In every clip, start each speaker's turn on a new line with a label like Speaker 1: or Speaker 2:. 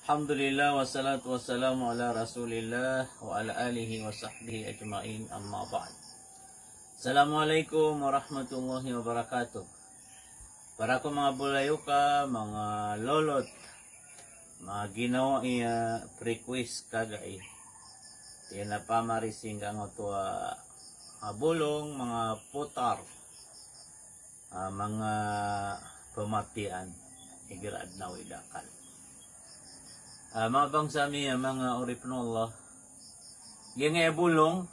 Speaker 1: Alhamdulillah wassalatu wassalamu ala rasulillah wa ala alihi wa sahbihi ajma'in amma ba'd. Assalamualaikum warahmatullahi wabarakatuh. Para ko mga bulayuka, mga lolot, mga ginawa iya pre-quiz kagay. Tiyan na pamarising ang ito bulong, mga putar, mga pematian, igirad na widakal. Mga bangsami, mga oripnullah, yung bulong,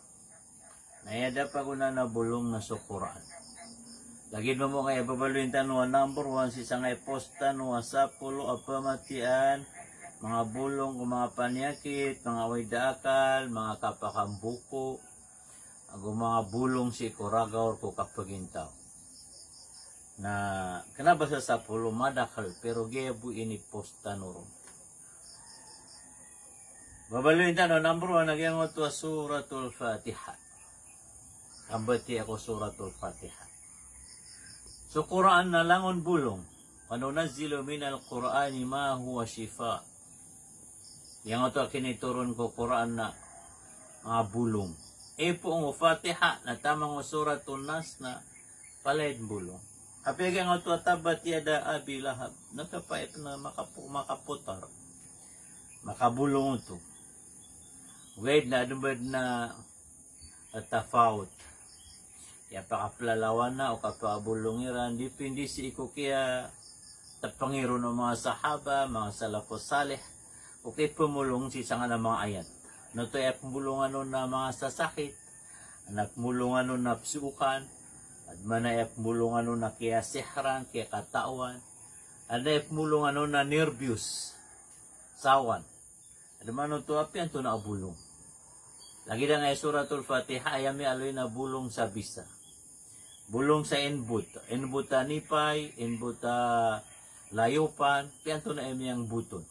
Speaker 1: nayada pa ko na bulong na sukuran. Lagi mo kaya babaluin tanwa, number 1, si sangay posta nuwa sa pulo pematian, mga bulong o mga panyakit, mga waydakal, mga kapakambuko, mga bulong si kuragaw ko kapagintaw. Na kanabasa sa pulo madakal, pero gebu ini posta nurong. Babaluin tanong, number 1, nagyang ito suratul Fatiha. Kambati ako suratul Fatiha. So, Quran na langon bulong. Panunazzilu minal Qur'ani ma huwa shifa. Yang ito kinituron ko Quran na mga bulong. Po ang Fatiha na tamang suratul Nas na palaid bulong. Kapag ang ito tabat yada abi lahab. Nakapait na makaputar. Makabulong ito. Wait na dumad na tafawut. Ya pakaplalawan na o kapabulungiran. Dipindi si iko kaya tapangiro ng mga sahaba, mga salafos salih. O kaya pumulong si sanga ng mga ayat. Nato ay pumulungan na mga sasakit. Anak pumulungan na psukan. At man ay pumulungan na kaya sihran, kaya katawan. At ay pumulungan na nervyos. Sawan. Adamano to api anto na bulong. Lagi na nga suratul Fatiha ayami aloy na bulong sa bisa. Bulong sa inbut. Inbuta nipay, inbuta layupan, pianto na emyang buton.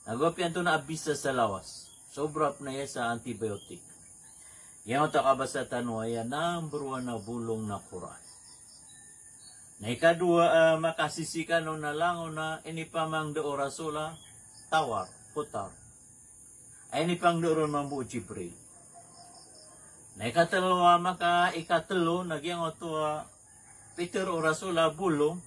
Speaker 1: Nagawa pianto na abisa sa lawas. Sobrap na yan sa antibiotic. Yang ito kabasa tanwa yan, number 1 na bulong na Quran. Na ikadua, makasisikan na lango na inipamang do rasula, tawar, putar. Ay ni pang doon mambu Jibril. Na ikatalawa maka ikatalo nagyang oto Peter o Rasula bulong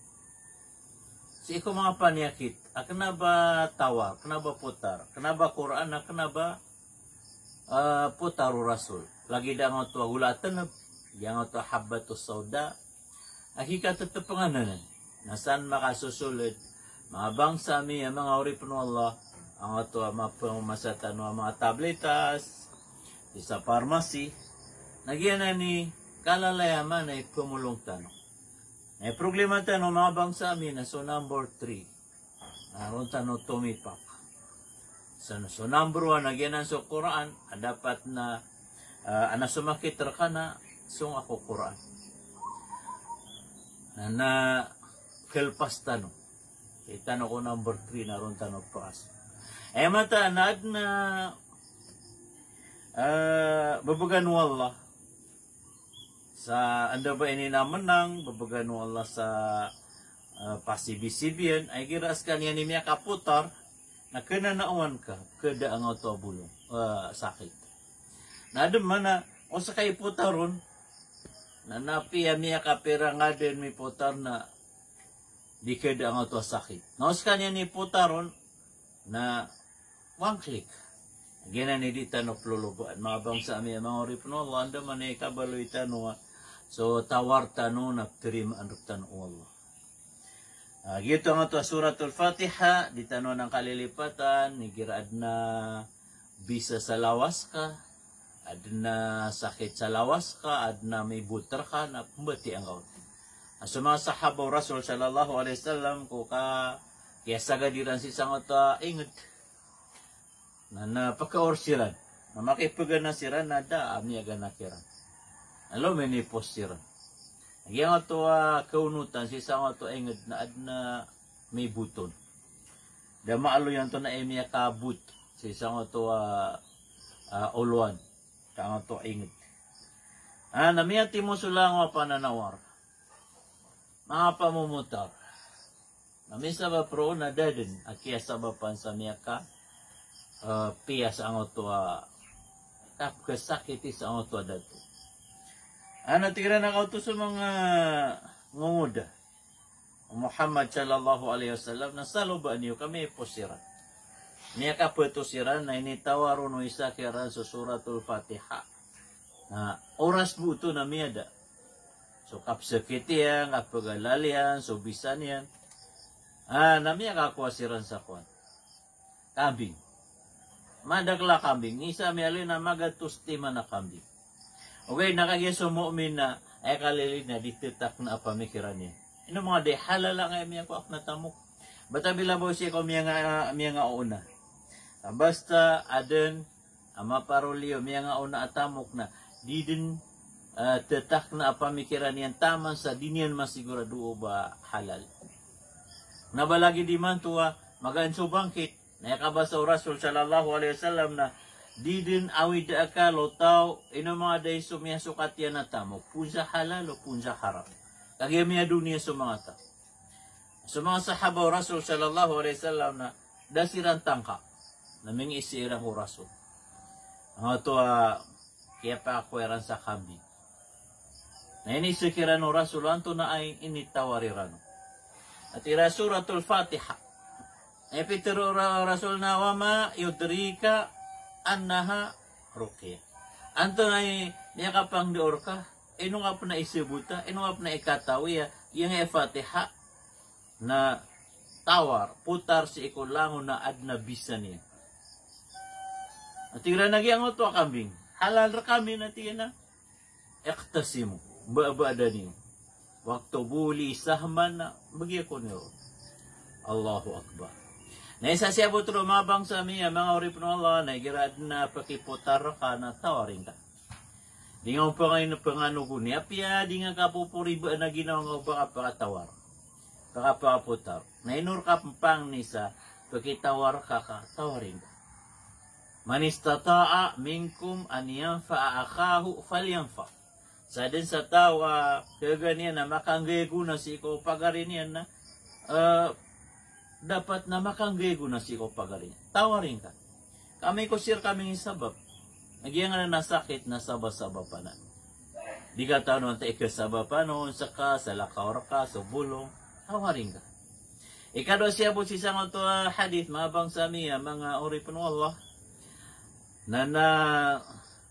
Speaker 1: si iko mga panyakit. Akna ba tawa, akna ba putar, akna ba Quran, akna ba putar o Rasul. Lagi da nga oto gulatan yang oto habbatus sauda. Akika tatapanganan. Nasan makasusulod mga bangsa mi mga oripno Allah. Ang ito mapamasatan mga tabletas sa pharmacy. Nagyan na ni kalalayaman ay pumulong tanong. May problema tanong mga bangsa amin na so number 3. Naroon tanong tumipak. So number 1, nagyan na so Quran. Dapat na anasumakit ka na sung ako Quran. Na kelpas tanong. Itanong ko number 3 naroon tanong pas. Mata naad na babagan wallah sa anda ba ini naman nang babagan wallah sa pasibisibian ay giras kanya ni miya kaputar na kananauan ka kada ang auto bulong sakit. Naadam mana o sa kay putaron na napiya miya kapira nga din may putar na di kada ang auto sakit. Naos kanya ni putaron na one click. Gina ni di tanong lulubuan. Mga bangsa amin, mga oripno, Allah, anda man ay kabaloy tanong. So, tawar tanong na terima ang tanong Allah. Gito nga ito, suratul Fatiha, di tanong ng kalilipatan, nigiraad na bisa sa lawas ka, ad na sakit sa lawas ka, ad na may butar ka, na pumbati ang kaot. So, mga sahabaw Rasul sallallahu alaihi wasallam, kaya sagadiran si sangota ingat na napakaorsiran na makipagan na siran na daam niya ganakiran. Alam mo ni posiran. Nagyang ito kaunutan si sangoto ingat na adna may buton. Da maalo yan to na emiya kabut si sangoto uluan. Sangoto ingat. Namiyati mo sulang pananawar. Mga pamumutar. Nami sabab pro na daden akia sababan sa miyaka piyas ang otoa kapkasakiti sa otoa datu. Ano tira na kauto sa mga ngunguda. Muhammad sallallahu alaihi wasallam na salubaan niyo kami posiran. Niya ka posiran na initawaro no isa kiran sa suratul Fatiha. Na oras buto na miyada. So kapsakiti yan, kapagalalian, so bisan yan. Nami kakuasiran sa kwan. Kambing. Madagla kambing. Isa miyali na magatustima na kambing. Okay, nakagiso mu'min na ay kalili na dititak na pamikiran niya. Ino mga de halala nga miya ko ak natamok. Bata bilabaw siya ko miya nga una. Basta aden ama parolio miya nga una atamok na di din tetak na pamikiran niyan taman sa dinian masigurado ba halal. Nabalagi di man tuwa maganso bangkit na yakabasa Rasul sallallahu alaihi wasallam na di din awid ka lotaw ino mga day sumya sukat yan na tamok punsa halal o punsa haram. Kagamiya dunia sa mga ta. Sa mga sahaba Rasul sallallahu alaihi wasallam na dasiran tangka naming isirang ko Rasul. Ang ito kaya pa akweran sa kambing. Na inisikiran o Rasul anto na ay initawariran. At ira suratul Fatiha. Epitero Rasul na wama yudrika annaha ruqyah. Anto na niya kapang dior ka. Ino nga po na isibuta. Ino nga po na ikatawiya. Yung Fatiha na tawar. Putar si ikulangon na adna bisan niya. At ira nagyang ito kambing. Halal ra kami na tiyan na. Ektasimu. Ba-ba-da niyo. Waktu buli sahman na bagi ko niyo. Allahu Akbar. Na isa siya po trumabang sa miya mga urip ng Allah na girad na pakiputar ka na tawarin ka. Di nga pa ngayon na pangano ko niya piya di nga kapupuriba na ginawa nga baka pakatawar. Pakapakaputar. Na inur ka pang nisa pakitawar ka tawarin ka. Man istata'a minkum an yanfa'a akhahu falyanfa'. Sa din sa tawa, kaganyan na makanggego na si ko pagarin yan na, dapat na makanggego na si ko pagarin. Tawarin ka. Kami ko sir kaming sabab. Nagyan nga na nasakit na sabab-sabab pa na. Di ka tao naman tayo ikasabab pa noon, saka, sa lakaw ka, sa bulong. Tawarin ka. Ikado siya po si isang ito hadith, mga bangsami, mga uripon Allah, na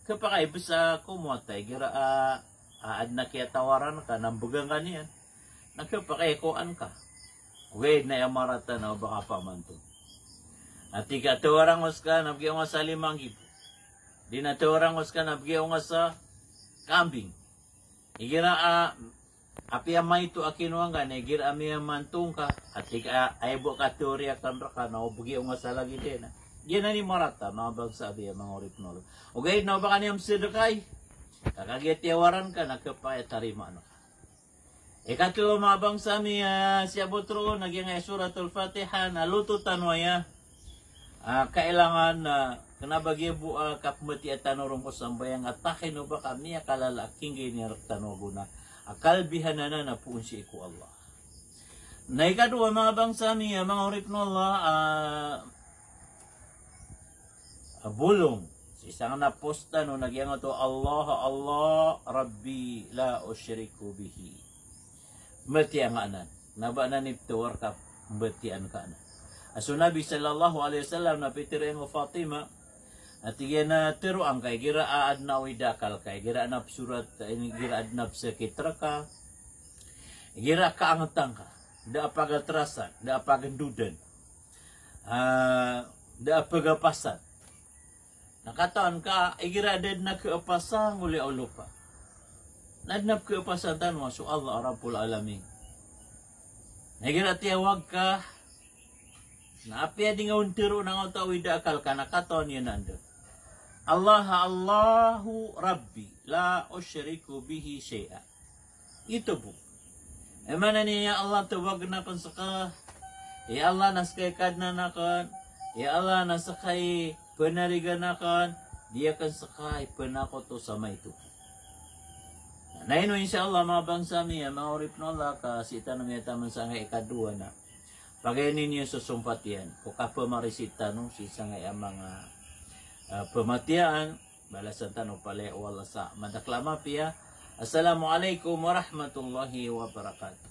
Speaker 1: kapag sa kumotay, gira aad na kaya tawaran ka, nambugang ka niyan, nagkapakaikuan ka. Wait na yamarata na baka pamanto. At ikatawarang os ka, nabigyan nga sa limang gipo. Di natawarang os ka, nabigyan nga sa kambing. Igira apiya may ito akinuang ka, igira amiyang mantong ka, at aybo ka teorya kan raka, nabigyan nga sa lagi din. Yan na ni marata, mga bagsabi, mga oripnolo. Okay, na baka niyang sedekay. Kakagit yawaran ka, nakapaya tarima ano ka. Ikatlo mga bangsami, siya butro, naging suratul Fatiha, naluto tanwaya. Kailangan na kanabagay buwa kapmati at tanurong ko sambayang atakin o ba kami akalalaking ganyan tanogo na akalbihan na po si iku Allah. Na ikadwa mga bangsami, mga oripnolo, bulong. Isang naposta no nagyang ito, Allah, Allah, Rabbi, la usyriku bihi. Mati ang anan. Naba na niptuwar ka, mati ang kaanan. Aso Nabi sallallahu alaihi wasallam na pitirin mo Fatima, at iyan na tiruang kay, gira aad na widakal kay, gira anap surat, gira adnap sekitra ka, gira kaangatang ka, da apagatrasan, da apagandudan, da apagapasan. Nakataon ka, igiradad na keepasan uli o lupa. Nadnap keepasan tanwa, so Allah Rabbul Alamin. Nagiratiyawag ka, naapya di nga untiro ng utawida akal ka, nakataon yun nando. Allah, Allahu Rabbi, la usyriku bihi syai'a. Ito po. Emana niya Allah tawag na kan saka, ya Allah naskay kad na nakan, ya Allah nasakay penarigan akan dia akan sakay penakoto sama itu. Na ino insyaallah mga bangsami mga urip no Allah ka sita na may taman sa ikadua na Pagay ninyo susumpatian. Kung kapa marisita no, si sangay ang mga pematian, balasan tanong pala wala sa madaklama piya. Assalamualaikum warahmatullahi wabarakatuh.